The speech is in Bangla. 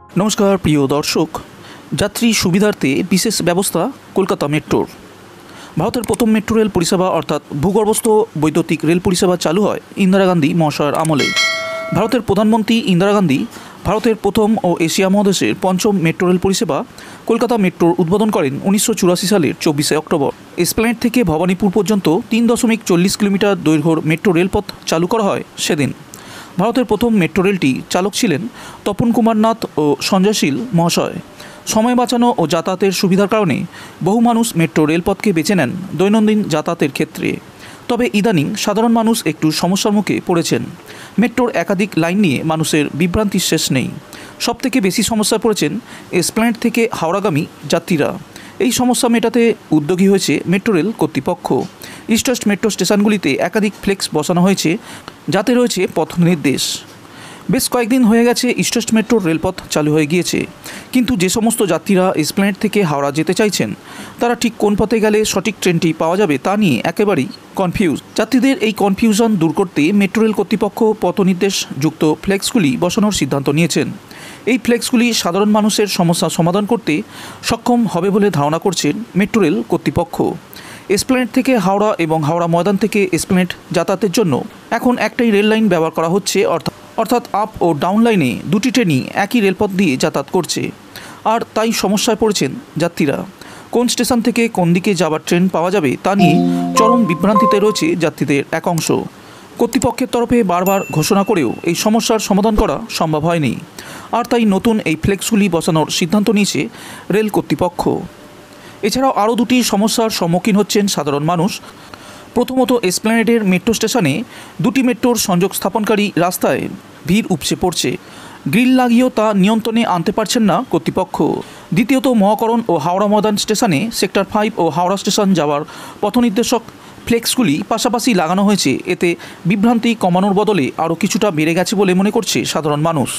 नमस्कार प्रिय दर्शक यात्री सुविधार्थे विशेष व्यवस्था कलकाता मेट्रोर भारतेर प्रथम मेट्रो रेल परिसेवा अर्थात भूगर्भस्थ वैद्युतिक रेल परिसेवा चालू है इंदिरा गांधी महाशयर आमले। भारतेर प्रधानमंत्री इंदिरा गांधी भारतेर प्रथम और एशिया महादेशेर पंचम मेट्रो रेल परिसेवा कलकाता मेट्रोर उद्বোधन करें 1984 सालेर 24 अक्टोबर। एस्प्लेनेड थेके भवानीपुर पर्यन्त 3.40 किलोमीटर दैर्घ्यर मेट्रो रेलपथ चालू करा हय सेदिन। भारतेर प्रथम मेट्रो रेलटी चालक छिलेन तपन कुमार नाथ और सञ्जयशील महाशय। समय बाँचानो और यातायातेर सुविधार कारणे बहु मानुष मेट्रो रेलपथके बेছে নেন दैनन्दिन यातायातेर क्षेत्रे। तबे इदानीं साधारण मानुष एकटू समस्यार मुखे पड़ेছেন। मेट्रोर एकाधिक लाइन निये मानुषेर बिभ्रांतिर शेष नेই। सबथेके बेशी समस्याय पड़ेছেন एस्प्लेनेड थेके हावड़ागामी यात्रीरा। এই সমস্যা মেটাতে উদ্যোগী হয়েছে মেট্রো রেল কর্তৃপক্ষ। ইস্ট ওয়েস্ট মেট্রো স্টেশনগুলিতে একাধিক ফ্লেক্স বসানো হয়েছে যাতে রয়েছে পথ নির্দেশ। বেশ কয়েকদিন হয়ে গেছে ইস্ট ওয়েস্ট মেট্রোর রেলপথ চালু হয়ে গিয়েছে, কিন্তু যে সমস্ত যাত্রীরা এসপ্ল্যানেড থেকে হাওড়া যেতে চাইছেন তারা ঠিক কোন পথে গেলে সঠিক ট্রেনটি পাওয়া যাবে তা নিয়ে একেবারেই কনফিউজ। যাত্রীদের এই কনফিউশন দূর করতে মেট্রো রেল কর্তৃপক্ষ পথনির্দেশ যুক্ত ফ্লেক্সগুলি বসানোর সিদ্ধান্ত নিয়েছেন। এই ফ্লেক্সগুলি সাধারণ মানুষের সমস্যা সমাধান করতে সক্ষম হবে বলে ধারণা করছেন মেট্রো রেল কর্তৃপক্ষ। এসপ্ল্যানেড থেকে হাওড়া এবং হাওড়া ময়দান থেকে এসপ্ল্যানেড যাতায়াতের জন্য এখন একটাই রেল লাইন ব্যবহার করা হচ্ছে, অর্থাৎ আপ ও ডাউন লাইনে দুটি ট্রেনই একই রেলপথ দিয়ে যাতায়াত করছে। আর তাই সমস্যায় পড়েছেন যাত্রীরা। কোন স্টেশন থেকে কোন দিকে যাবার ট্রেন পাওয়া যাবে তা নিয়ে চরম বিভ্রান্তিতে রয়েছে যাত্রীদের এক অংশ। কর্তৃপক্ষের তরফে বারবার ঘোষণা করেও এই সমস্যার সমাধান করা সম্ভব হয়নি। আর তাই নতুন এই ফ্লেক্সগুলি বসানোর সিদ্ধান্ত নিয়েছে রেল কর্তৃপক্ষ। এছাড়াও আরও দুটি সমস্যার সম্মুখীন হচ্ছেন সাধারণ মানুষ। প্রথমত, এসপ্ল্যানেডের মেট্রো স্টেশনে দুটি মেট্রোর সংযোগ স্থাপনকারী রাস্তায় ভিড় উপচে পড়ছে। গ্রিল লাগিয়েও তা নিয়ন্ত্রণে আনতে পারছেন না কর্তৃপক্ষ। দ্বিতীয়ত, মহাকরণ ও হাওড়া ময়দান স্টেশনে সেক্টর 5 ও হাওড়া স্টেশন যাওয়ার পথনির্দেশক ফ্লেক্সগুলি পাশাপাশি লাগানো হয়েছে। এতে বিভ্রান্তি কমানোর বদলে আরও কিছুটা বেড়ে গেছে বলে মনে করছে সাধারণ মানুষ।